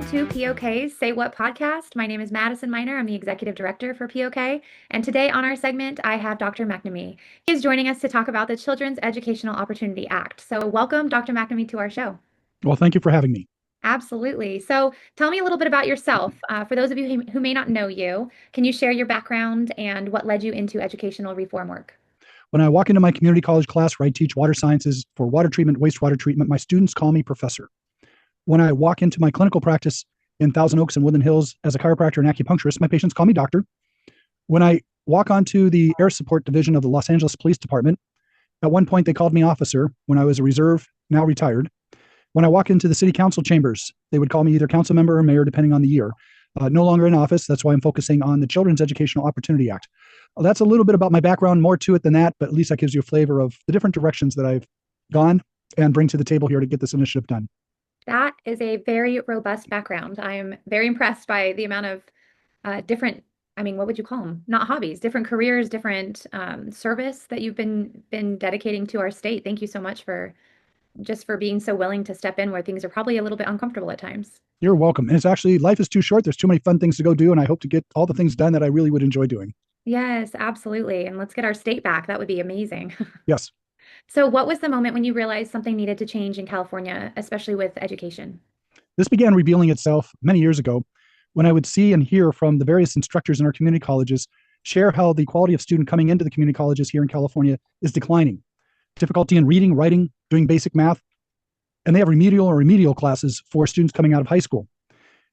to POK's Say What podcast. My name is Madison Miner. I'm the executive director for POK. And today on our segment, I have Dr. McNamee. He is joining us to talk about the Children's Educational Opportunity Act. So welcome, Dr. McNamee, to our show. Well, thank you for having me. Absolutely. So tell me a little bit about yourself. For those of you who may not know you, can you share your background and what led you into educational reform work? When I walk into my community college class where I teach water sciences for water treatment, wastewater treatment, my students call me professor. When I walk into my clinical practice in Thousand Oaks and Woodland Hills as a chiropractor and acupuncturist, my patients call me doctor. When I walk onto the air support division of the Los Angeles Police Department, at one point they called me officer when I was a reserve, now retired. When I walk into the city council chambers, they would call me either council member or mayor, depending on the year. No longer in office. That's why I'm focusing on the Children's Educational Opportunity Act. Well, that's a little bit about my background, more to it than that, but at least that gives you a flavor of the different directions that I've gone and bring to the table here to get this initiative done. That is a very robust background. I am very impressed by the amount of different, what would you call them? Not hobbies, different careers, different service that you've been dedicating to our state. Thank you so much for being so willing to step in where things are probably a little bit uncomfortable at times. You're welcome. And it's actually, life is too short. There's too many fun things to go do. And I hope to get all the things done that I really would enjoy doing. Yes, absolutely. And let's get our state back. That would be amazing. Yes. So what was the moment when you realized something needed to change in California, especially with education? This began revealing itself many years ago when I would see and hear from the various instructors in our community colleges share how the quality of student coming into the community colleges here in California is declining. Difficulty in reading, writing, doing basic math, and they have remedial classes for students coming out of high school.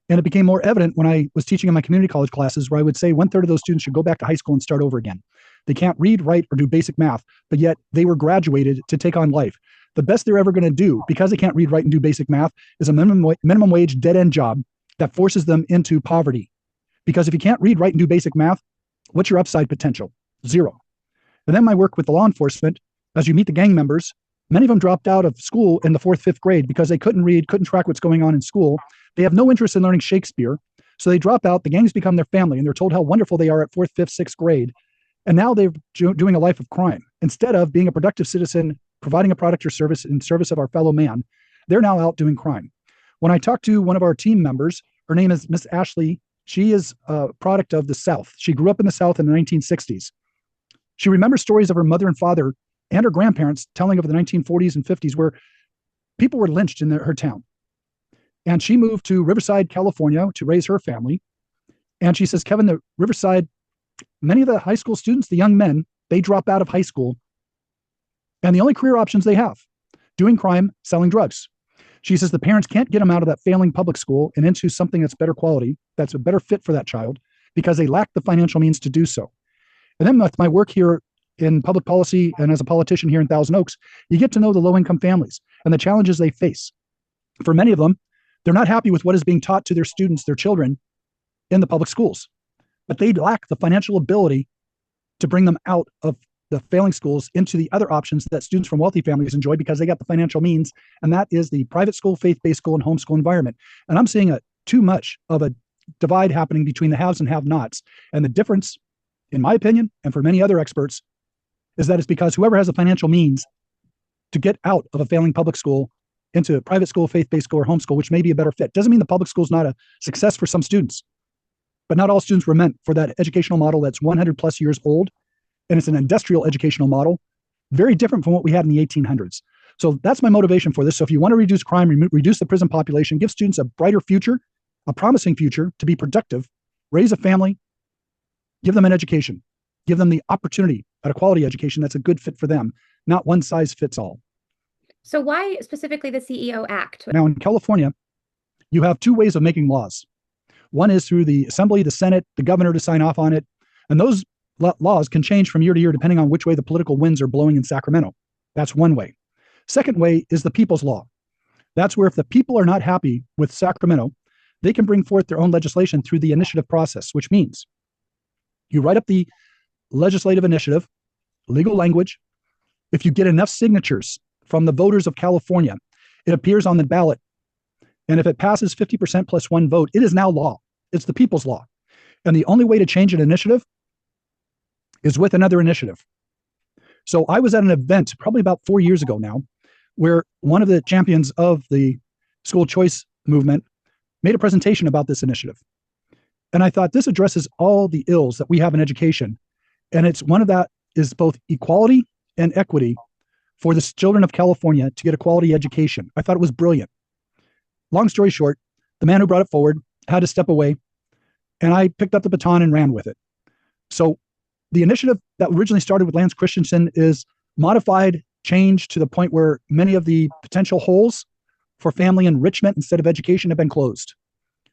And it became more evident when I was teaching in my community college classes where I would say 1/3 of those students should go back to high school and start over again. They can't read, write, or do basic math, but yet they were graduated to take on life. The best they're ever going to do, because they can't read, write, and do basic math, is a minimum wage dead-end job that forces them into poverty. Because if you can't read, write, and do basic math, what's your upside potential? Zero. And then my work with the law enforcement, as you meet the gang members, many of them dropped out of school in the 4th, 5th grade because they couldn't read, couldn't track what's going on in school. They have no interest in learning Shakespeare. So they drop out, the gangs become their family, and they're told how wonderful they are at 4th, 5th, 6th grade. And now they're doing a life of crime. Instead of being a productive citizen, providing a product or service in service of our fellow man, they're now out doing crime. When I talk to one of our team members, her name is Miss Ashley. She is a product of the South. She grew up in the South in the 1960s. She remembers stories of her mother and father and her grandparents telling of the 1940s and 50s where people were lynched in her town. And she moved to Riverside, California to raise her family. And she says, Kevin, the Riverside, many of the high school students, the young men, they drop out of high school. And the only career options they have, doing crime, selling drugs. She says the parents can't get them out of that failing public school and into something that's better quality, that's a better fit for that child, because they lack the financial means to do so. And then with my work here in public policy and as a politician here in Thousand Oaks, you get to know the low-income families and the challenges they face. For many of them, they're not happy with what is being taught to their students, their children, in the public schools. But they lack the financial ability to bring them out of the failing schools into the other options that students from wealthy families enjoy because they got the financial means, and that is the private school, faith-based school, and homeschool environment. And I'm seeing too much of a divide happening between the haves and have-nots. And the difference, in my opinion, and for many other experts, is that it's because whoever has the financial means to get out of a failing public school into a private school, faith-based school, or homeschool, which may be a better fit. Doesn't mean the public school is not a success for some students, but not all students were meant for that educational model that's 100 plus years old. And it's an industrial educational model, very different from what we had in the 1800s. So that's my motivation for this. So if you want to reduce crime, reduce the prison population, give students a brighter future, a promising future to be productive, raise a family, give them an education, give them the opportunity at a quality education that's a good fit for them, not one size fits all. So why specifically the CEO Act? Now in California, you have two ways of making laws. One is through the Assembly, the Senate, the governor to sign off on it. And those laws can change from year to year depending on which way the political winds are blowing in Sacramento. That's one way. Second way is the people's law. That's where if the people are not happy with Sacramento, they can bring forth their own legislation through the initiative process, which means you write up the legislative initiative, legal language. If you get enough signatures from the voters of California, it appears on the ballot. And if it passes 50% plus one vote, it is now law. It's the people's law. And the only way to change an initiative is with another initiative. So I was at an event probably about 4 years ago now, where one of the champions of the school choice movement made a presentation about this initiative. And I thought this addresses all the ills that we have in education. And it's one of that is both equality and equity for the children of California to get a quality education. I thought it was brilliant. Long story short, the man who brought it forward had to step away, and I picked up the baton and ran with it. So the initiative that originally started with Lance Christensen is modified, changed to the point where many of the potential holes for family enrichment instead of education have been closed.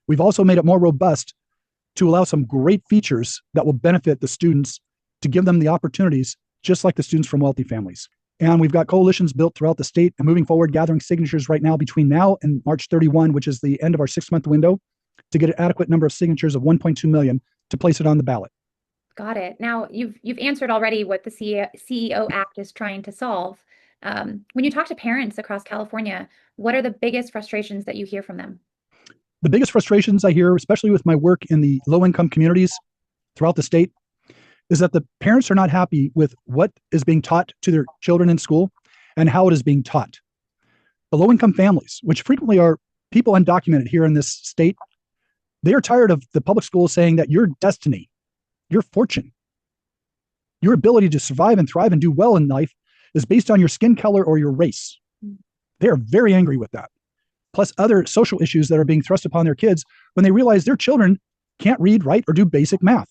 We've also made it more robust to allow some great features that will benefit the students, to give them the opportunities, just like the students from wealthy families. And we've got coalitions built throughout the state and moving forward, gathering signatures right now between now and March 31, which is the end of our 6-month window, to get an adequate number of signatures of 1.2 million to place it on the ballot. Got it. Now you've answered already what the CEO Act is trying to solve. When you talk to parents across California, what are the biggest frustrations that you hear from them? The biggest frustrations I hear, especially with my work in the low-income communities throughout the state, is that the parents are not happy with what is being taught to their children in school and how it is being taught. The low-income families, which frequently are people undocumented here in this state, they are tired of the public schools saying that your destiny, your fortune, your ability to survive and thrive and do well in life is based on your skin color or your race. They are very angry with that. Plus other social issues that are being thrust upon their kids when they realize their children can't read, write, or do basic math.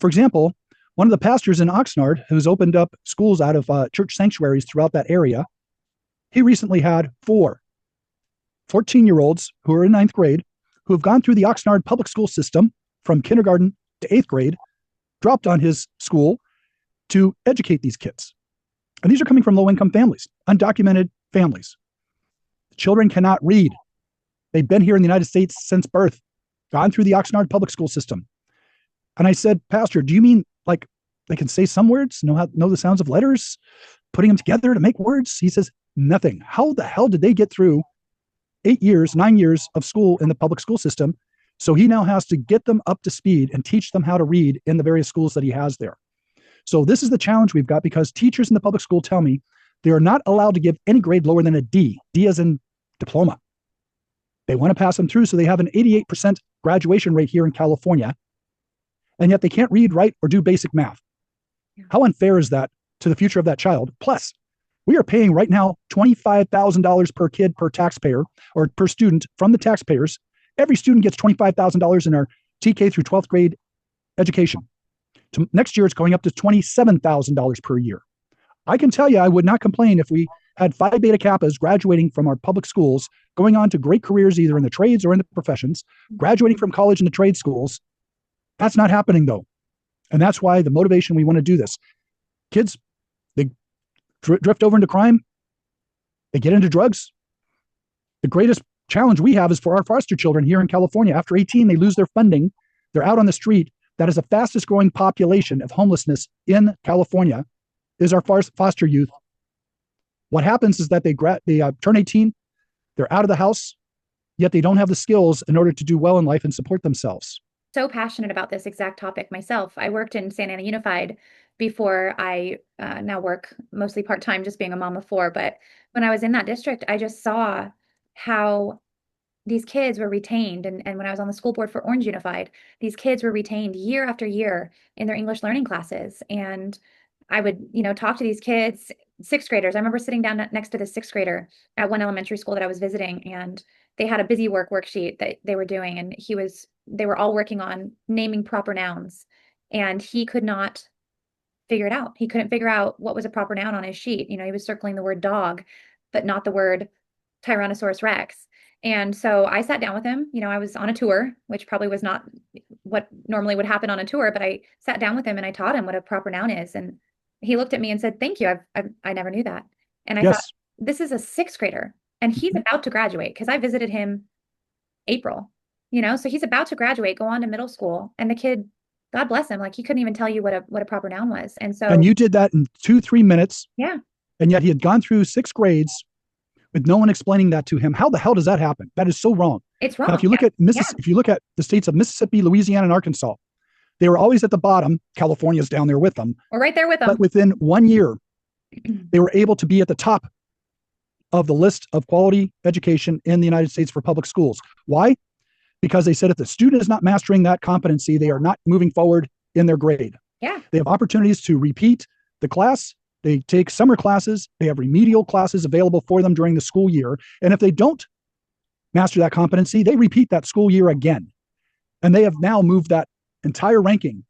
For example, one of the pastors in Oxnard, who's opened up schools out of church sanctuaries throughout that area, he recently had 4 14-year-olds who are in 9th grade who have gone through the Oxnard public school system from kindergarten to 8th grade, dropped on his school to educate these kids. And these are coming from low-income families, undocumented families. Children cannot read. They've been here in the United States since birth, gone through the Oxnard public school system. And I said, Pastor, do you mean like they can say some words, know the sounds of letters, putting them together to make words? He says, nothing. How the hell did they get through 9 years of school in the public school system? So he now has to get them up to speed and teach them how to read in the various schools that he has there. So this is the challenge we've got, because teachers in the public school tell me they are not allowed to give any grade lower than a D as in diploma. They want to pass them through, so they have an 88% graduation rate here in California, and yet they can't read, write, or do basic math. Yeah. How unfair is that to the future of that child? Plus, we are paying right now $25,000 per kid per taxpayer, or per student from the taxpayers. Every student gets $25,000 in our TK through 12th grade education. Next year, it's going up to $27,000 per year. I can tell you, I would not complain if we had Phi Beta Kappas graduating from our public schools, going on to great careers either in the trades or in the professions, graduating from college in the trade schools. That's not happening, though. And that's why the motivation we want to do this. Kids, they drift over into crime. They get into drugs. The greatest challenge we have is for our foster children here in California. After 18, they lose their funding. They're out on the street. That is the fastest growing population of homelessness in California, is our foster youth. What happens is that they turn 18, they're out of the house, yet they don't have the skills in order to do well in life and support themselves. So passionate about this exact topic myself. I worked in Santa Ana Unified before I now work mostly part-time, just being a mom of 4. But when I was in that district, I just saw how these kids were retained. And when I was on the school board for Orange Unified, these kids were retained year after year in their English learning classes. And I would, talk to these kids, 6th graders. I remember sitting down next to the 6th grader at one elementary school that I was visiting, and they had a busy worksheet that they were doing. And they were all working on naming proper nouns, and he could not figure it out. He couldn't figure out what was a proper noun on his sheet. He was circling the word dog, but not the word Tyrannosaurus Rex. And so I sat down with him. I was on a tour, which probably was not what normally would happen on a tour, but I sat down with him and I taught him what a proper noun is. And he looked at me and said, "Thank you. I never knew that." And I thought, this is a 6th grader, and he's about to graduate, because I visited him April, so he's about to graduate, go on to middle school. And the kid, God bless him, like he couldn't even tell you what a proper noun was. And you did that in 2-3 minutes. Yeah. And yet he had gone through 6 grades with no one explaining that to him. How the hell does that happen? That is so wrong. It's wrong. Now, if you look at the states of Mississippi, Louisiana, and Arkansas, they were always at the bottom. California's down there with them. We're right there with them. But within 1 year, they were able to be at the top of the list of quality education in the United States for public schools. Why? because they said if the student is not mastering that competency, they are not moving forward in their grade. Yeah. They have opportunities to repeat the class. They take summer classes. They have remedial classes available for them during the school year. And if they don't master that competency, they repeat that school year again. And they have now moved that entire ranking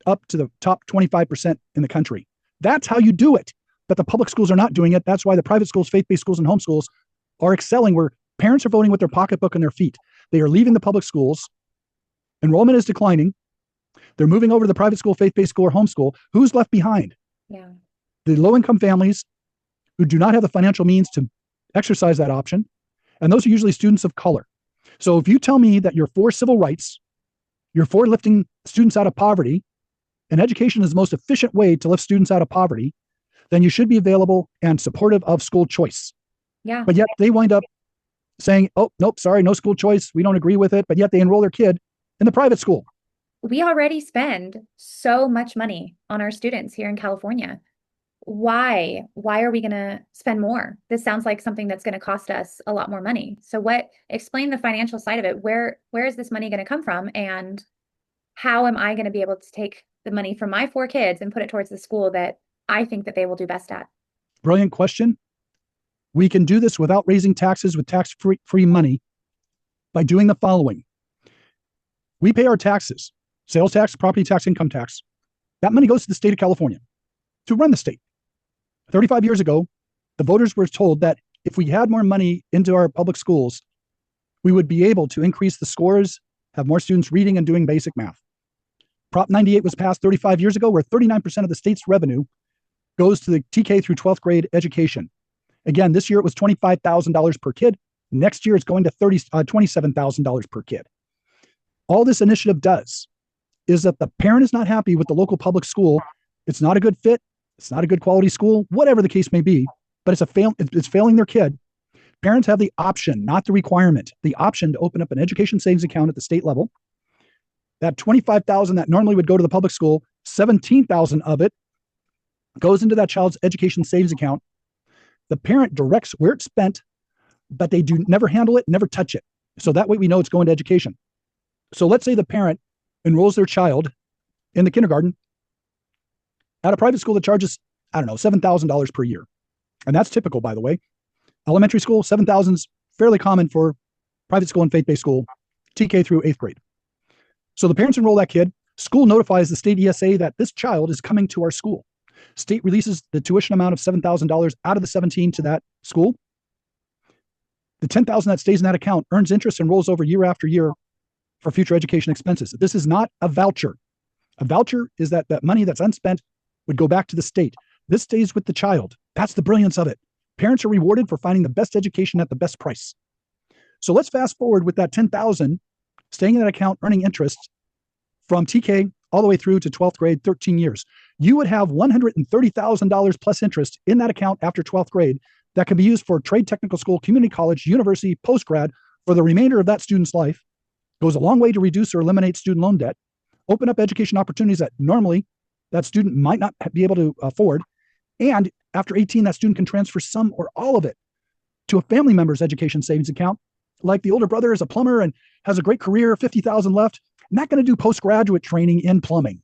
up to the top 25% in the country. That's how you do it. But the public schools are not doing it. That's why the private schools, faith-based schools, and homeschools are excelling, where parents are voting with their pocketbook and their feet. They are leaving the public schools. Enrollment is declining. They're moving over to the private school, faith-based school, or homeschool. Who's left behind? Yeah. The low-income families who do not have the financial means to exercise that option. And those are usually students of color. So if you tell me that you're for civil rights, you're for lifting students out of poverty, and education is the most efficient way to lift students out of poverty, then you should be available and supportive of school choice. Yeah. But yet they wind up saying, oh, nope, sorry, no school choice. We don't agree with it. But yet they enroll their kid in the private school. We already spend so much money on our students here in California. Why are we going to spend more? This sounds like something that's going to cost us a lot more money. So explain the financial side of it. Where is this money going to come from? And how am I going to be able to take the money from my 4 kids and put it towards the school that I think that they will do best at? Brilliant question. We can do this without raising taxes with tax-free money by doing the following. We pay our taxes, sales tax, property tax, income tax. That money goes to the state of California to run the state. 35 years ago, the voters were told that if we had more money into our public schools, we would be able to increase the scores, have more students reading and doing basic math. Prop 98 was passed 35 years ago, where 39% of the state's revenue goes to the TK through 12th grade education. Again, this year it was $25,000 per kid. Next year it's going to $27,000 per kid. All this initiative does is that the parent is not happy with the local public school. It's not a good fit. It's not a good quality school, whatever the case may be, but it's failing their kid. Parents have the option, not the requirement, the option to open up an education savings account at the state level. That $25,000 that normally would go to the public school, $17,000 of it goes into that child's education savings account. The parent directs where it's spent, but they do never handle it, never touch it. So that way we know it's going to education. So let's say the parent enrolls their child in the kindergarten at a private school that charges, I don't know, $7,000 per year. And that's typical, by the way. Elementary school, $7,000 is fairly common for private school and faith-based school, TK through 8th grade. So the parents enroll that kid. School notifies the state ESA that this child is coming to our school. State releases the tuition amount of $7,000 out of the 17 to that school. The $10,000 that stays in that account earns interest and rolls over year after year for future education expenses. This is not a voucher. A voucher is that money that's unspent would go back to the state. This stays with the child. That's the brilliance of it. Parents are rewarded for finding the best education at the best price. So let's fast forward with that $10,000 staying in that account, earning interest from TK all the way through to 12th grade, 13 years. You would have $130,000 plus interest in that account after 12th grade that can be used for trade technical school, community college, university, postgrad for the remainder of that student's life. Goes a long way to reduce or eliminate student loan debt, open up education opportunities that normally that student might not be able to afford. And after 18, that student can transfer some or all of it to a family member's education savings account. Like the older brother is a plumber and has a great career, 50,000 left, not going to do postgraduate training in plumbing.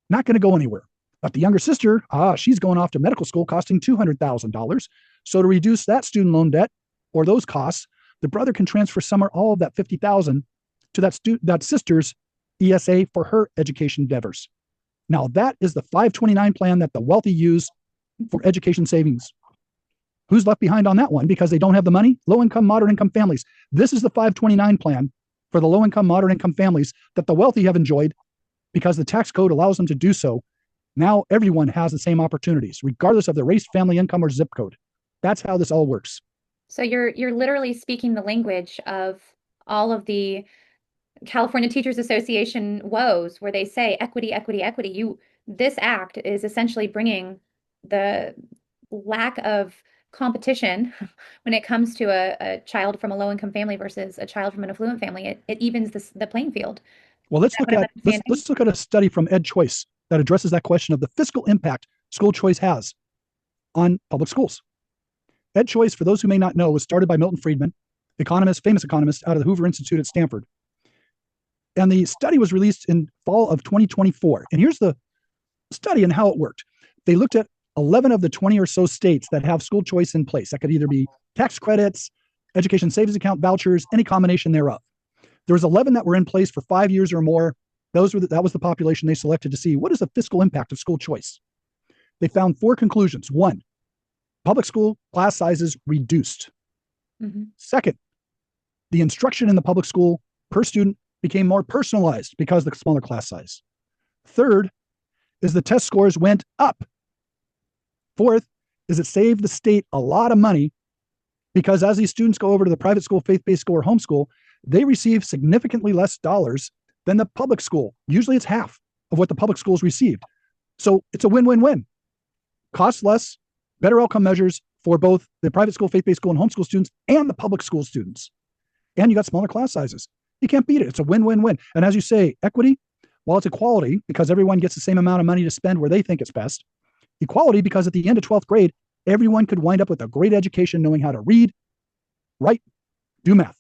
Not going to go anywhere. But the younger sister, she's going off to medical school costing $200,000. So to reduce that student loan debt or those costs, the brother can transfer some or all of that 50,000 to that sister's ESA for her education endeavors. Now that is the 529 plan that the wealthy use for education savings. Who's left behind on that one because they don't have the money? Low-income, moderate-income families. This is the 529 plan for the low-income, moderate-income families that the wealthy have enjoyed because the tax code allows them to do so. Now everyone has the same opportunities, regardless of their race, family, income, or zip code. That's how this all works. So you're literally speaking the language of all of the California Teachers Association woes, where they say equity, equity, equity. This act is essentially bringing the lack of competition when it comes to a child from a low-income family versus a child from an affluent family. It evens the playing field. Well, let's look at a study from Ed Choice that addresses that question of the fiscal impact school choice has on public schools. Ed Choice, for those who may not know, was started by Milton Friedman, famous economist out of the Hoover Institute at Stanford. And the study was released in fall of 2024. And here's the study and how it worked. They looked at 11 of the 20 or so states that have school choice in place. That could either be tax credits, education savings account vouchers, any combination thereof. There was 11 that were in place for 5 years or more. That was the population they selected to see what is the fiscal impact of school choice. They found 4 conclusions. 1, public school class sizes reduced. Mm-hmm. Second, the instruction in the public school per student became more personalized because of the smaller class size. Third is the test scores went up. Fourth is it saved the state a lot of money because as these students go over to the private school, faith-based school, or homeschool, they receive significantly less dollars than the public school. Usually it's half of what the public schools received. So it's a win-win-win. Costs less, better outcome measures for both the private school, faith-based school, and homeschool students and the public school students. And you got smaller class sizes. You can't beat it. It's a win-win-win. And as you say, equity, while it's equality, because everyone gets the same amount of money to spend where they think it's best, equality, because at the end of 12th grade, everyone could wind up with a great education, knowing how to read, write, do math.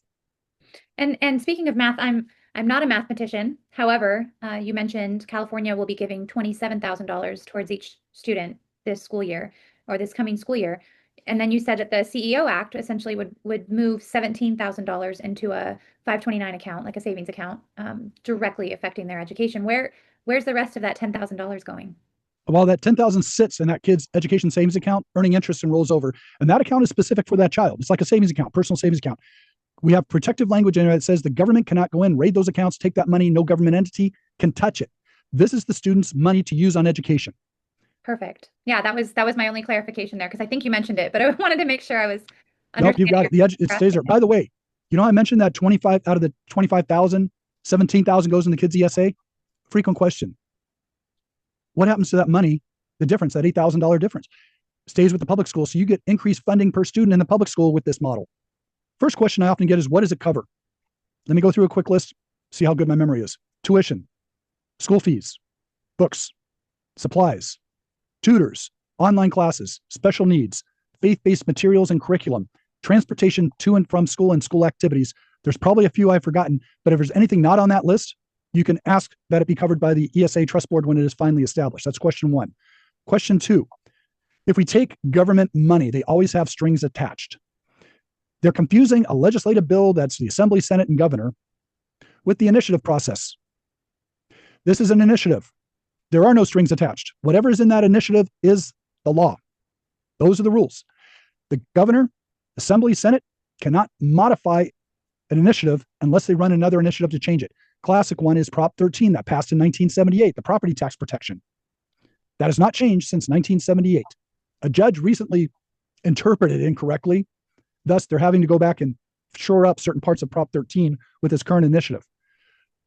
And speaking of math, I'm not a mathematician. However, you mentioned California will be giving $27,000 towards each student this school year or this coming school year. And then you said that the CEO Act essentially would move $17,000 into a 529 account, like a savings account, directly affecting their education. Where's the rest of that $10,000 going? Well, that $10,000 sits in that kid's education savings account, earning interest and rolls over. And that account is specific for that child. It's like a savings account, personal savings account. We have protective language in there that says the government cannot go in, raid those accounts, take that money. No government entity can touch it. This is the student's money to use on education. Perfect. Yeah, that was my only clarification there, because I think you mentioned it, but I wanted to make sure I was Nope, you've got it. It stays there. By the way, I mentioned that 25 out of the 25,000, 17,000 goes in the kids' ESA. Frequent question. What happens to that money, the difference, that $8,000 difference? Stays with the public school. So you get increased funding per student in the public school with this model. First question I often get is, what does it cover? Let me go through a quick list, see how good my memory is. Tuition, school fees, books, supplies, tutors, online classes, special needs, faith-based materials and curriculum, transportation to and from school and school activities. There's probably a few I've forgotten, but if there's anything not on that list, you can ask that it be covered by the ESA Trust Board when it is finally established. That's question 1. Question 2, if we take government money, they always have strings attached. They're confusing a legislative bill that's the Assembly, Senate, and Governor with the initiative process. This is an initiative. There are no strings attached. Whatever is in that initiative is the law. Those are the rules. The Governor, Assembly, Senate cannot modify an initiative unless they run another initiative to change it. Classic one is Prop 13 that passed in 1978, the property tax protection. That has not changed since 1978. A judge recently interpreted it incorrectly. Thus, they're having to go back and shore up certain parts of Prop 13 with this current initiative.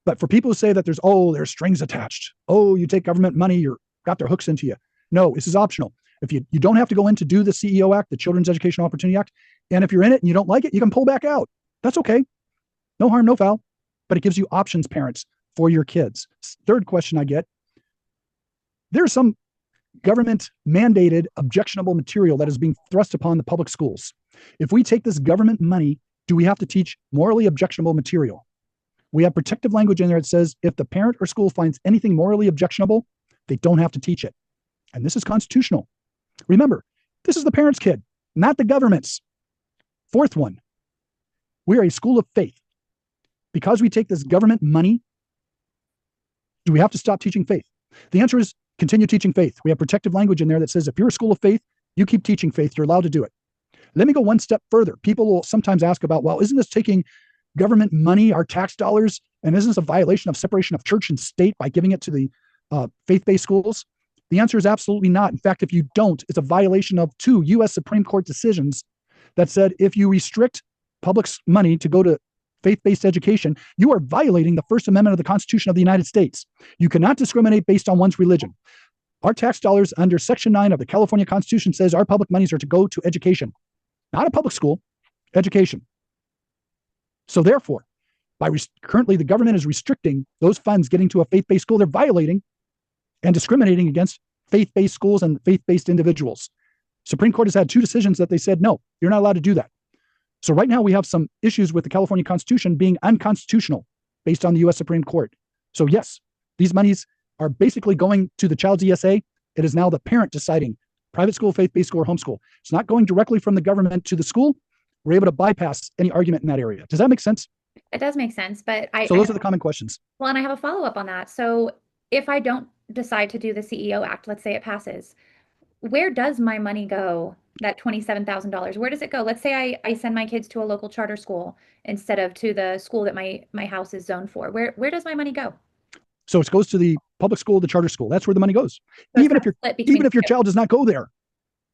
But for people who say that there's strings attached, you take government money, you're got their hooks into you. No, this is optional. If you don't have to go in to do the CEO Act, the Children's Education Opportunity Act, and if you're in it and you don't like it, you can pull back out. That's okay. No harm, no foul. But it gives you options, parents, for your kids. Third question I get, there's some government mandated objectionable material that is being thrust upon the public schools. If we take this government money, do we have to teach morally objectionable material? We have protective language in there that says if the parent or school finds anything morally objectionable, they don't have to teach it. And this is constitutional. Remember, this is the parent's kid, not the government's. Fourth one, we are a school of faith. Because we take this government money, do we have to stop teaching faith? The answer is continue teaching faith. We have protective language in there that says if you're a school of faith, you keep teaching faith, you're allowed to do it. Let me go one step further. People will sometimes ask about, well, isn't this taking government money, our tax dollars, and isn't this a violation of separation of church and state by giving it to the faith-based schools? The answer is absolutely not. In fact, if you don't, it's a violation of 2 U.S. Supreme Court decisions that said if you restrict public money to go to faith-based education, you are violating the First Amendment of the Constitution of the United States. You cannot discriminate based on one's religion. Our tax dollars under Section 9 of the California Constitution says our public monies are to go to education, not a public school, education. So therefore, currently the government is restricting those funds getting to a faith-based school. They're violating and discriminating against faith-based schools and faith-based individuals. Supreme Court has had 2 decisions that they said, no, you're not allowed to do that. So right now we have some issues with the California Constitution being unconstitutional. based on the US Supreme Court. So yes, these monies are basically going to the child's ESA. It is now the parent deciding private school, faith-based school, or homeschool. It's not going directly from the government to the school. We're able to bypass any argument in that area. Does that make sense? It does make sense, but So those are the common questions. well, and I have a follow-up on that. So if I don't decide to do the CEO Act, let's say it passes, where does my money go? That $27,000, where does it go? Let's say I send my kids to a local charter school instead of to the school that my house is zoned for. Where does my money go? So it goes to the public school, the charter school. That's where the money goes. So Even if your child does not go there,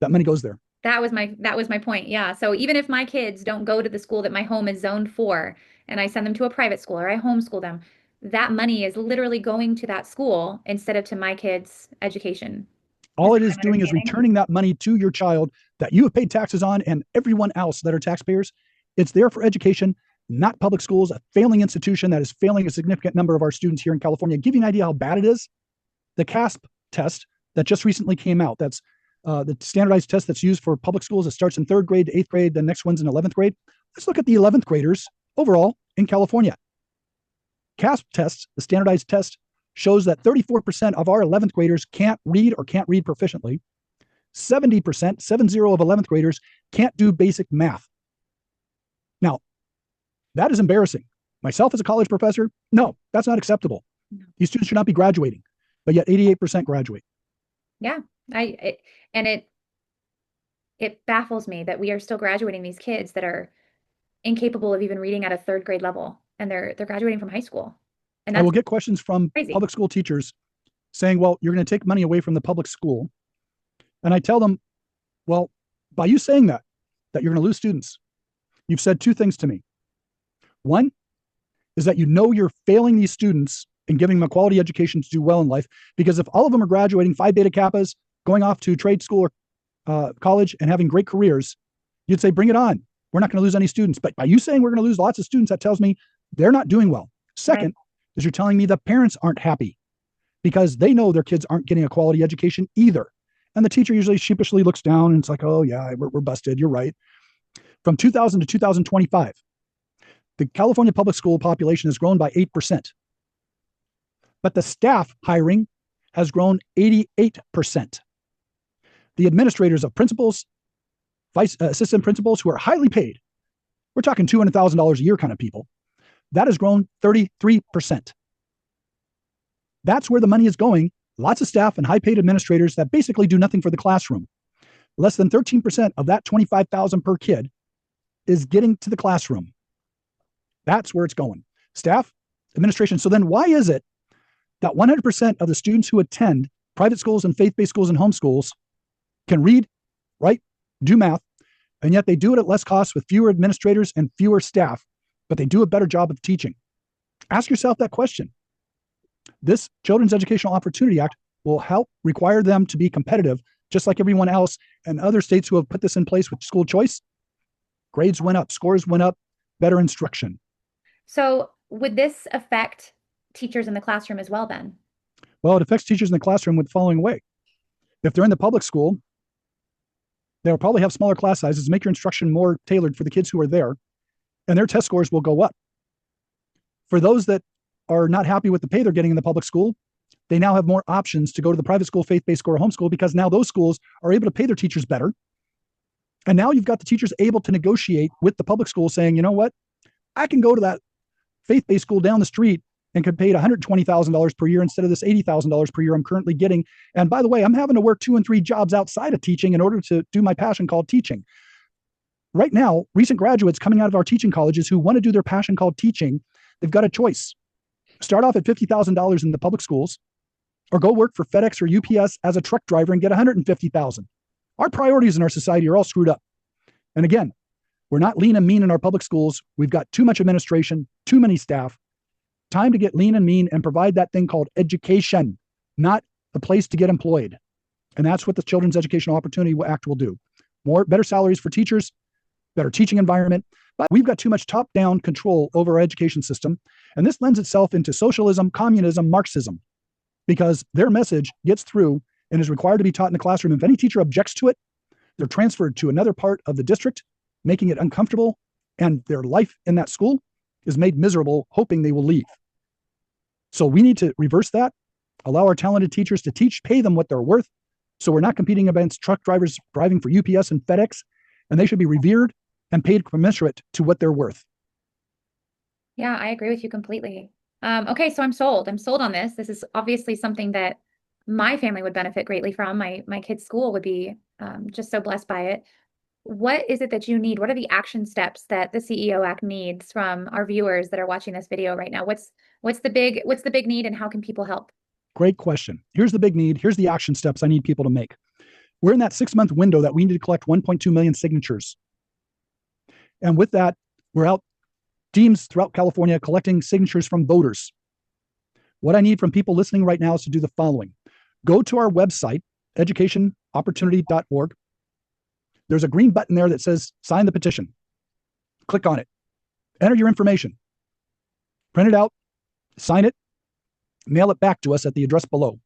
that money goes there. That was my point. Yeah. So even if my kids don't go to the school that my home is zoned for, and I send them to a private school or I homeschool them, that money is literally going to that school instead of to my kids' education. All it is doing is returning that money to your child that you have paid taxes on and everyone else that are taxpayers. It's there for education, not public schools, a failing institution that is failing a significant number of our students here in California. Give you an idea how bad it is. The CASP test that just recently came out, that's the standardized test that's used for public schools. It starts in 3rd grade to 8th grade. The next one's in 11th grade. Let's look at the 11th graders overall in California. CASP test, the standardized test, shows that 34% of our 11th graders can't read or can't read proficiently. 70%, 70 of 11th graders can't do basic math. Now, that is embarrassing. Myself as a college professor, no, that's not acceptable. These students should not be graduating, but yet 88% graduate. Yeah, it baffles me that we are still graduating these kids that are incapable of even reading at a 3rd grade level, and they're graduating from high school. And I will get questions from crazy. Public school teachers saying, well, you're going to take money away from the public school. And I tell them, well, by you saying that you're going to lose students, you've said 2 things to me. One is that you know you're failing these students and giving them a quality education to do well in life, because if all of them are graduating Phi Beta Kappas, going off to trade school or college and having great careers, you'd say, bring it on. We're not going to lose any students. But by you saying we're going to lose lots of students, that tells me they're not doing well. Second, is you're telling me the parents aren't happy because they know their kids aren't getting a quality education either. And the teacher usually sheepishly looks down and it's like, oh yeah, we're busted. You're right. From 2000 to 2025, the California public school population has grown by 8%. But the staff hiring has grown 88%. The administrators of principals, vice assistant principals who are highly paid, we're talking $200,000 a year kind of people, that has grown 33%. That's where the money is going. Lots of staff and high-paid administrators that basically do nothing for the classroom. Less than 13% of that $25,000 per kid is getting to the classroom. That's where it's going. Staff, administration. So then why is it that 100% of the students who attend private schools and faith-based schools and homeschools can read, write, do math, and yet they do it at less cost with fewer administrators and fewer staff, but they do a better job of teaching? Ask yourself that question. This Children's Educational Opportunity Act will help require them to be competitive, just like everyone else and other states who have put this in place with school choice. Grades went up, scores went up, better instruction. So would this affect teachers in the classroom as well then? Well, it affects teachers in the classroom with the following way. If they're in the public school, they'll probably have smaller class sizes, make your instruction more tailored for the kids who are there, and their test scores will go up. For those that are not happy with the pay they're getting in the public school, they now have more options to go to the private school, faith-based school, or homeschool, because now those schools are able to pay their teachers better. And now you've got the teachers able to negotiate with the public school saying, you know what, I can go to that faith-based school down the street and get paid $120,000 per year instead of this $80,000 per year I'm currently getting. And by the way, I'm having to work 2 and 3 jobs outside of teaching in order to do my passion called teaching. Right now, recent graduates coming out of our teaching colleges who want to do their passion called teaching, they've got a choice. Start off at $50,000 in the public schools, or go work for FedEx or UPS as a truck driver and get $150,000. Our priorities in our society are all screwed up. And again, we're not lean and mean in our public schools. We've got too much administration, too many staff. Time to get lean and mean and provide that thing called education, not the place to get employed. And that's what the Children's Educational Opportunity Act will do. Better salaries for teachers, better teaching environment. But we've got too much top-down control over our education system. And this lends itself into socialism, communism, Marxism, because their message gets through and is required to be taught in the classroom. If any teacher objects to it, they're transferred to another part of the district, making it uncomfortable, and their life in that school is made miserable, hoping they will leave. So we need to reverse that, allow our talented teachers to teach, pay them what they're worth. So we're not competing against truck drivers driving for UPS and FedEx, and they should be revered and paid commensurate to what they're worth. Yeah, I agree with you completely. Okay, so I'm sold. I'm sold on this. This is obviously something that my family would benefit greatly from. My kid's school would be just so blessed by it. What is it that you need? What are the action steps that the CEO Act needs from our viewers that are watching this video right now? What's the big need and how can people help? Great question. Here's the big need. Here's the action steps I need people to make. We're in that 6-month window that we need to collect 1.2 million signatures. And with that, we're out teams throughout California collecting signatures from voters. What I need from people listening right now is to do the following. Go to our website, educationopportunity.org. There's a green button there that says sign the petition. Click on it. Enter your information. Print it out, sign it, mail it back to us at the address below.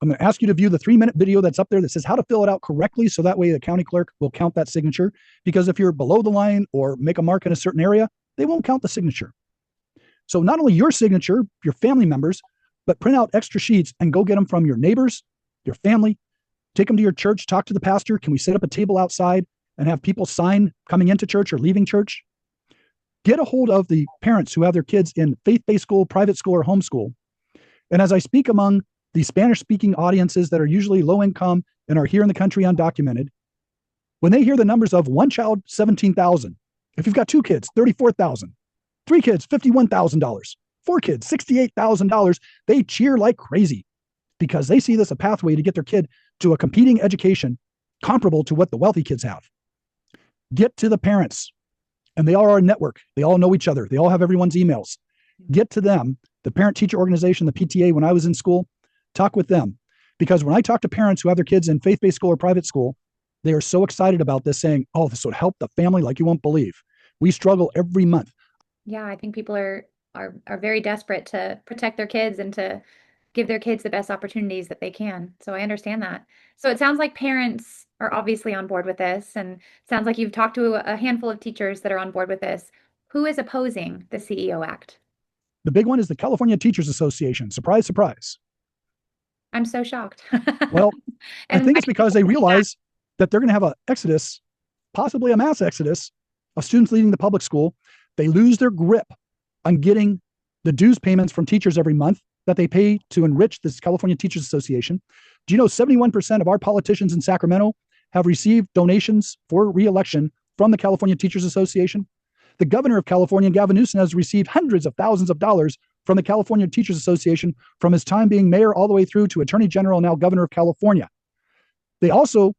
I'm going to ask you to view the 3-minute video that's up there that says how to fill it out correctly, so that way the county clerk will count that signature. Because if you're below the line or make a mark in a certain area, they won't count the signature. So not only your signature, your family members, but print out extra sheets and go get them from your neighbors, your family, take them to your church, talk to the pastor. Can we set up a table outside and have people sign coming into church or leaving church? Get a hold of the parents who have their kids in faith-based school, private school, or homeschool. And as I speak among the Spanish-speaking audiences that are usually low income and are here in the country undocumented, when they hear the numbers of one child, 17,000, if you've got 2 kids, 34,000, 3 kids, $51,000, 4 kids, $68,000, they cheer like crazy because they see this a pathway to get their kid to a competing education comparable to what the wealthy kids have. Get to the parents, and they all are a network. They all know each other. They all have everyone's emails. Get to them, the parent-teacher organization, the PTA, when I was in school, talk with them. Because when I talk to parents who have their kids in faith-based school or private school, they are so excited about this, saying, oh, this would help the family like you won't believe. We struggle every month. Yeah, I think people are very desperate to protect their kids and to give their kids the best opportunities that they can. So I understand that. So it sounds like parents are obviously on board with this, and it sounds like you've talked to a handful of teachers that are on board with this. Who is opposing the CEO Act? The big one is the California Teachers Association. Surprise, surprise. I'm so shocked. Well, I And think I it's because they realize that they're going to have an exodus, possibly a mass exodus of students leaving the public school. They lose their grip on getting the dues payments from teachers every month that they pay to enrich this California Teachers Association. Do you know 71% of our politicians in Sacramento have received donations for re-election from the California Teachers Association? The governor of California, Gavin Newsom, has received hundreds of thousands of dollars from the California Teachers Association from his time being mayor all the way through to attorney general, now governor of California. They also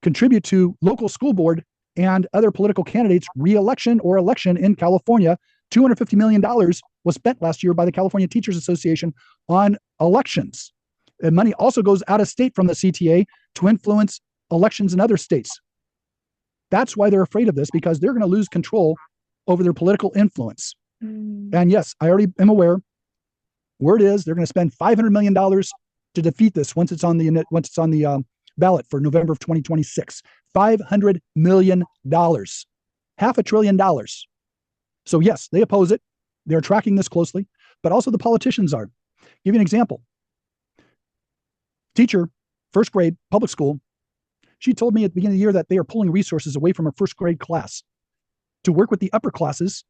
contribute to local school board and other political candidates' re-election or election in California. $250 million was spent last year by the California Teachers Association on elections. And money also goes out of state from the CTA to influence elections in other states. That's why they're afraid of this, because they're going to lose control over their political influence. And yes, I already am aware. Word is they're going to spend $500 million to defeat this once it's on the ballot for November of 2026. $500 million, $500 billion. So yes, they oppose it. They're tracking this closely, but also the politicians are. Give you an example. Teacher, first grade, public school. She told me at the beginning of the year that they are pulling resources away from her first grade class to work with the upper classes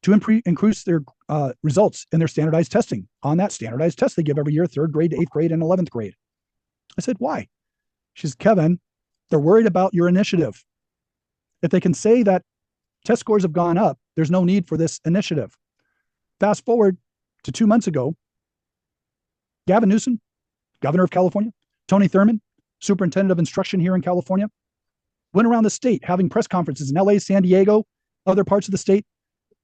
to increase their results in their standardized testing on that standardized test they give every year, 3rd grade to 8th grade and 11th grade. I said, why? She says, Kevin, they're worried about your initiative. If they can say that test scores have gone up, there's no need for this initiative. Fast forward to 2 months ago, Gavin Newsom, governor of California, Tony Thurmond, superintendent of instruction here in California, went around the state having press conferences in LA, San Diego, other parts of the state,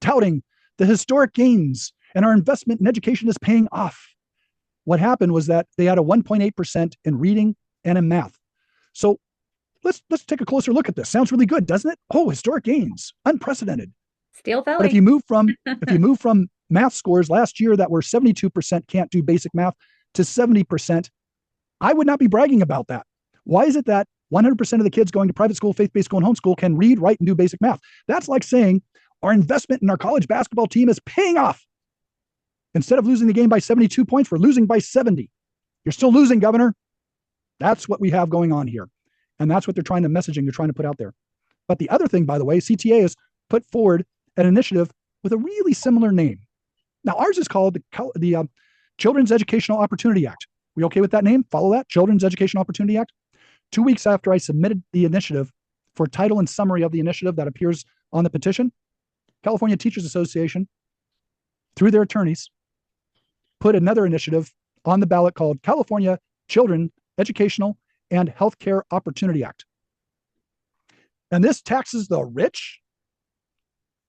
touting the historic gains and our investment in education is paying off. What happened was that they had a 1.8% in reading and in math. So let's take a closer look at this. Sounds really good, doesn't it? Oh, historic gains, unprecedented. Steel Valley. But if you move from math scores last year that were 72% can't do basic math to 70%, I would not be bragging about that. Why is it that 100% of the kids going to private school, faith-based school, and homeschool can read, write, and do basic math? That's like saying our investment in our college basketball team is paying off. Instead of losing the game by 72 points, we're losing by 70. You're still losing, Governor. That's what we have going on here. And that's what they're trying to messaging they're trying to put out there. But the other thing, by the way, CTA has put forward an initiative with a really similar name. Now, ours is called the Children's Educational Opportunity Act. We okay with that name? Follow that? Children's Educational Opportunity Act. 2 weeks after I submitted the initiative for title and summary of the initiative that appears on the petition, California Teachers Association, through their attorneys, put another initiative on the ballot called California Children Educational and Healthcare Opportunity Act. And this taxes the rich,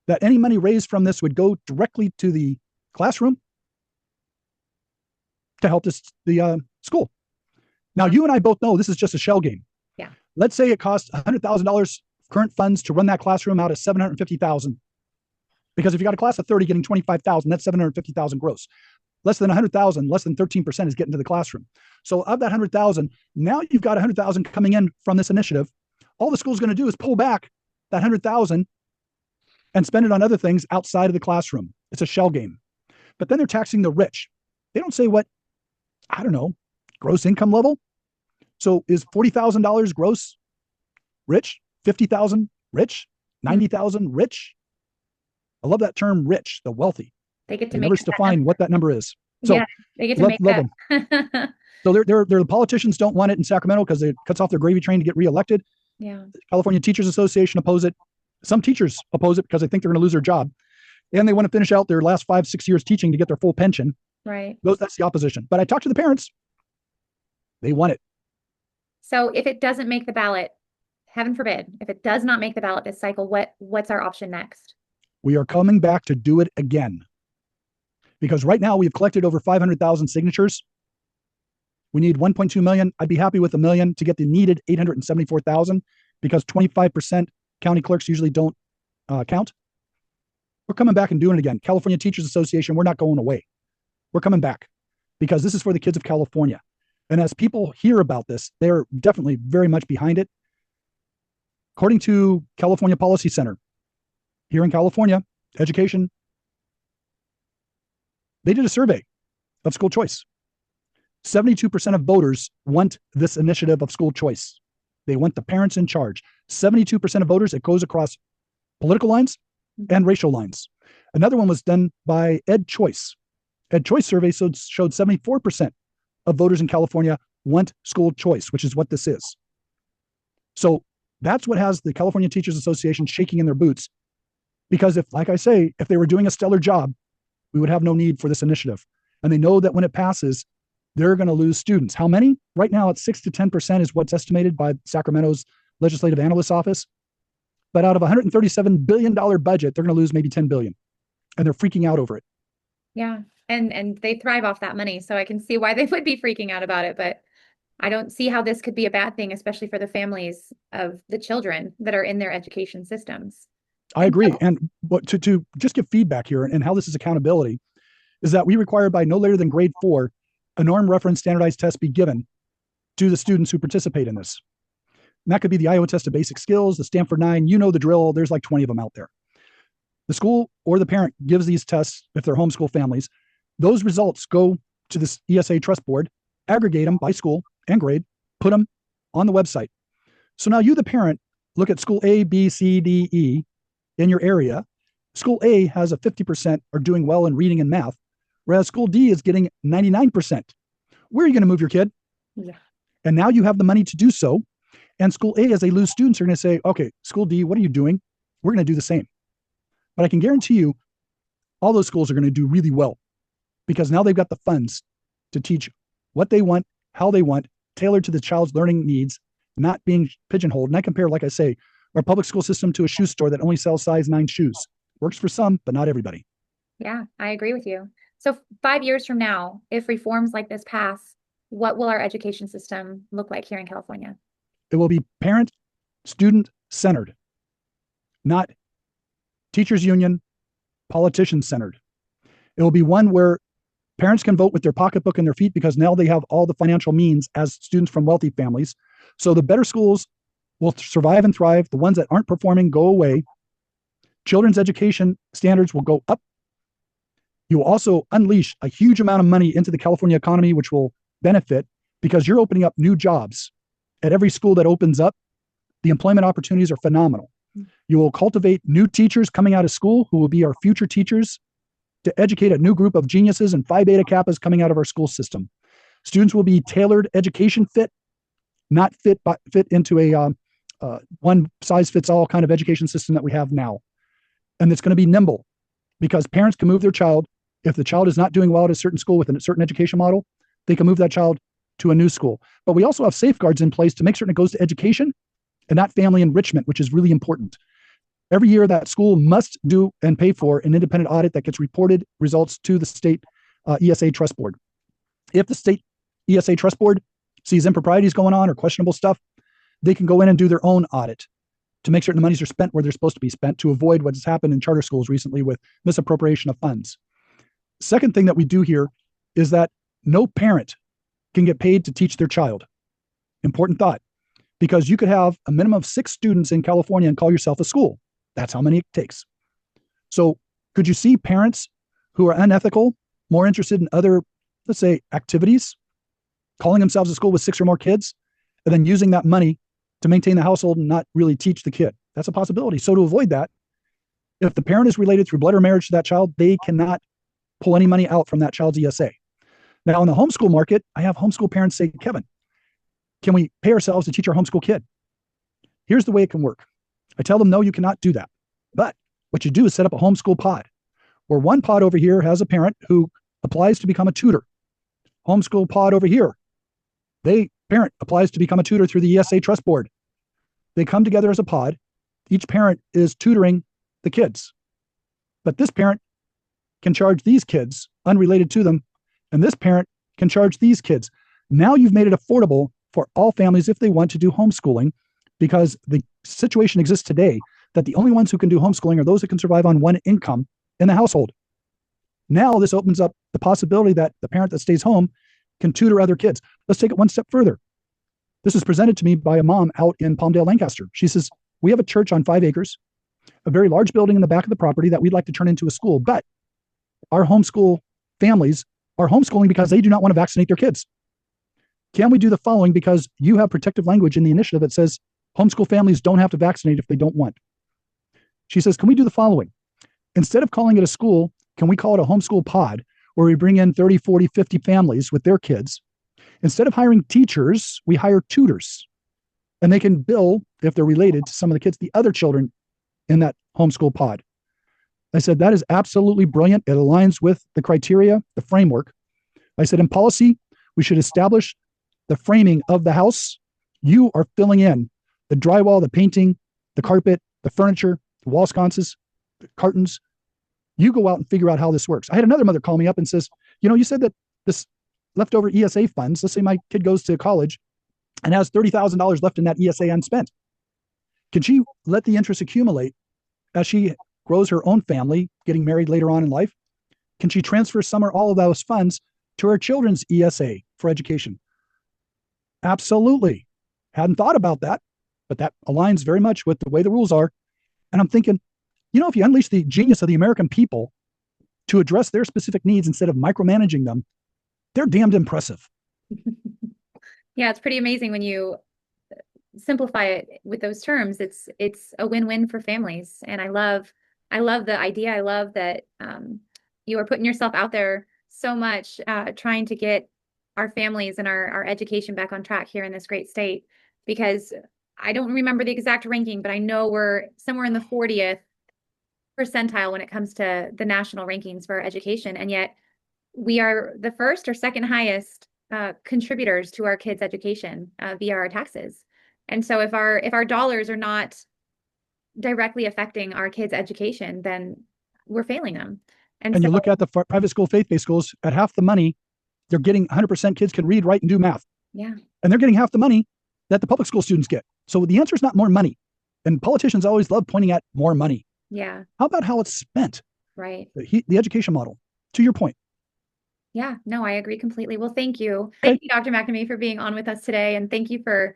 that any money raised from this would go directly to the classroom to help the school. Now, you and I both know this is just a shell game. Yeah. Let's say it costs $100,000 current funds to run that classroom out of $750,000. Because if you got a class of 30 getting 25,000, that's 750,000 gross. Less than 100,000, less than 13% is getting to the classroom. So of that 100,000, now you've got 100,000 coming in from this initiative. All the school's going to do is pull back that 100,000 and spend it on other things outside of the classroom. It's a shell game. But then they're taxing the rich. They don't say what, I don't know, gross income level. So is $40,000 gross rich? 50,000 rich? 90,000 rich? I love that term rich, the wealthy. They get to never define what that number is. So yeah, they get to make that. So the politicians don't want it in Sacramento because it cuts off their gravy train to get reelected. Yeah. The California Teachers Association oppose it. Some teachers oppose it because they think they're going to lose their job. And they want to finish out their last 5-6 years teaching to get their full pension. Right. That's the opposition. But I talked to the parents. They want it. So if it doesn't make the ballot, heaven forbid, if it does not make the ballot this cycle, what's our option next? We are coming back to do it again. Because right now we've collected over 500,000 signatures. We need 1.2 million. I'd be happy with $1 million to get the needed 874,000 because 25% county clerks usually don't count. We're coming back and doing it again. California Teachers Association, we're not going away. We're coming back because this is for the kids of California. And as people hear about this, they're definitely very much behind it. According to California Policy Center, here in California, education, they did a survey of school choice. 72% of voters want this initiative of school choice. They want the parents in charge. 72% of voters, it goes across political lines and racial lines. Another one was done by Ed Choice. Ed Choice survey showed 74% of voters in California want school choice, which is what this is. So that's what has the California Teachers Association shaking in their boots. Because if, like I say, if they were doing a stellar job, we would have no need for this initiative. And they know that when it passes, they're going to lose students. How many? Right now, it's 6 to 10% is what's estimated by Sacramento's legislative analyst's office. But out of a $137 billion budget, they're going to lose maybe $10 billion. And they're freaking out over it. Yeah. And they thrive off that money. So I can see why they would be freaking out about it. But I don't see how this could be a bad thing, especially for the families of the children that are in their education systems. I agree. And but to just give feedback here and how this is accountability is that we require by no later than grade 4, a norm reference standardized test be given to the students who participate in this. And that could be the Iowa Test of Basic Skills, the Stanford 9, you know the drill, there's like 20 of them out there. The school or the parent gives these tests if they're homeschool families. Those results go to this ESA trust board, aggregate them by school and grade, put them on the website. So now you, the parent, look at school A, B, C, D, E in your area. School A has a 50% are doing well in reading and math, whereas school D is getting 99%. Where are you going to move your kid? Yeah. And now you have the money to do so. And school A, as they lose students, are going to say, okay, school D, what are you doing? We're going to do the same. But I can guarantee you, all those schools are going to do really well because now they've got the funds to teach what they want, how they want, tailored to the child's learning needs, not being pigeonholed. And I compare, like I say, our public school system to a shoe store that only sells size 9 shoes. Works for some, but not everybody. Yeah, I agree with you. So 5 years from now, if reforms like this pass, what will our education system look like here in California? It will be parent, student centered, not teachers union, politician centered. It will be one where parents can vote with their pocketbook and their feet because now they have all the financial means as students from wealthy families. So the better schools will survive and thrive. The ones that aren't performing go away. Children's education standards will go up. You will also unleash a huge amount of money into the California economy, which will benefit because you're opening up new jobs. At every school that opens up, the employment opportunities are phenomenal. You will cultivate new teachers coming out of school who will be our future teachers to educate a new group of geniuses and Phi Beta Kappas coming out of our school system. Students will be tailored education fit, not fit into a one size fits all kind of education system that we have now. And it's going to be nimble because parents can move their child. If the child is not doing well at a certain school with a certain education model, they can move that child to a new school. But we also have safeguards in place to make certain it goes to education and not family enrichment, which is really important. Every year, that school must do and pay for an independent audit that gets reported results to the state ESA Trust Board. If the state ESA Trust Board sees improprieties going on or questionable stuff, they can go in and do their own audit to make certain the monies are spent where they're supposed to be spent to avoid what has happened in charter schools recently with misappropriation of funds. Second thing that we do here is that no parent can get paid to teach their child. Important thought, because you could have a minimum of 6 students in California and call yourself a school. That's how many it takes. So could you see parents who are unethical, more interested in other, let's say, activities, calling themselves a school with 6 or more kids, and then using that money to maintain the household and not really teach the kid? That's a possibility. So to avoid that, if the parent is related through blood or marriage to that child, they cannot pull any money out from that child's ESA. Now, in the homeschool market, I have homeschool parents say, Kevin, can we pay ourselves to teach our homeschool kid? Here's the way it can work. I tell them, no, you cannot do that. But what you do is set up a homeschool pod, where one pod over here has a parent who applies to become a tutor. Homeschool pod over here, parent applies to become a tutor through the ESA Trust Board. They come together as a pod. Each parent is tutoring the kids. But this parent can charge these kids unrelated to them, and this parent can charge these kids. Now you've made it affordable for all families if they want to do homeschooling, because the situation exists today that the only ones who can do homeschooling are those that can survive on one income in the household. Now this opens up the possibility that the parent that stays home can tutor other kids. Let's take it one step further. This was presented to me by a mom out in Palmdale, Lancaster. She says, we have a church on 5 acres, a very large building in the back of the property that we'd like to turn into a school, but our homeschool families are homeschooling because they do not want to vaccinate their kids. Can we do the following? Because you have protective language in the initiative that says homeschool families don't have to vaccinate if they don't want. She says, can we do the following? Instead of calling it a school, can we call it a homeschool pod where we bring in 30, 40, 50 families with their kids? Instead of hiring teachers, we hire tutors, and they can bill, if they're related to some of the kids, the other children in that homeschool pod. I said, that is absolutely brilliant. It aligns with the criteria, the framework. I said, in policy, we should establish the framing of the house. You are filling in the drywall, the painting, the carpet, the furniture, the wall sconces, the curtains. You go out and figure out how this works. I had another mother call me up and says, you said that this leftover ESA funds, let's say my kid goes to college and has $30,000 left in that ESA unspent. Can she let the interest accumulate as she grows her own family, getting married later on in life? Can she transfer some or all of those funds to her children's ESA for education? Absolutely. Hadn't thought about that, but that aligns very much with the way the rules are. And I'm thinking, if you unleash the genius of the American people to address their specific needs instead of micromanaging them, they're damned impressive. Yeah, it's pretty amazing when you simplify it with those terms. It's a win-win for families. And I love the idea. I love that you are putting yourself out there so much, trying to get our families and our education back on track here in this great state, because I don't remember the exact ranking, but I know we're somewhere in the 40th percentile when it comes to the national rankings for education. And yet we are the first or second highest contributors to our kids' education via our taxes. And so if our dollars are not directly affecting our kids' education, then we're failing them. And so, you look at the private school, faith-based schools, at half the money, they're getting 100% kids can read, write, and do math. Yeah. And they're getting half the money that the public school students get. So the answer is not more money. And politicians always love pointing at more money. Yeah. How about how it's spent? Right. The education model, to your point. Yeah, no, I agree completely. Well, thank you. Okay. Thank you, Dr. McNamee, for being on with us today. And thank you for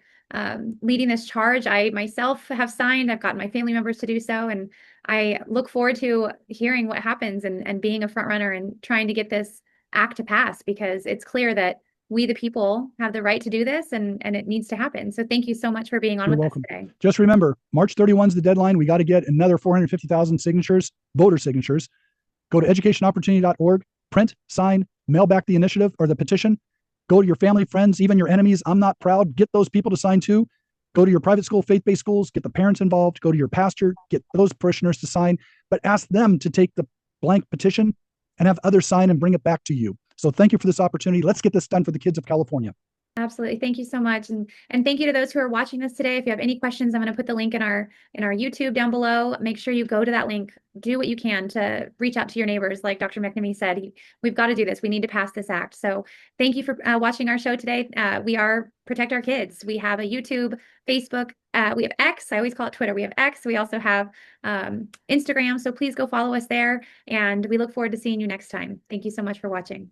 leading this charge. I myself have signed. I've gotten my family members to do so, and I look forward to hearing what happens and being a front runner and trying to get this act to pass because it's clear that we, the people, have the right to do this and it needs to happen. So thank you so much for being on You're with us welcome. today. Just remember, March 31 is the deadline. We got to get another 450,000 signatures, voter signatures. Go to educationopportunity.org, print, sign, mail back the initiative or the petition. Go to your family, friends, even your enemies. I'm not proud. Get those people to sign too. Go to your private school, faith-based schools, get the parents involved. Go to your pastor, get those parishioners to sign, but ask them to take the blank petition and have others sign and bring it back to you. So thank you for this opportunity. Let's get this done for the kids of California. Absolutely. Thank you so much. And thank you to those who are watching this today. If you have any questions, I'm going to put the link in our YouTube down below. Make sure you go to that link. Do what you can to reach out to your neighbors. Like Dr. McNamee said, we've got to do this. We need to pass this act. So thank you for watching our show today. We are Protect Our Kids. We have a YouTube, Facebook. We have X. I always call it Twitter. We have X. We also have Instagram. So please go follow us there. And we look forward to seeing you next time. Thank you so much for watching.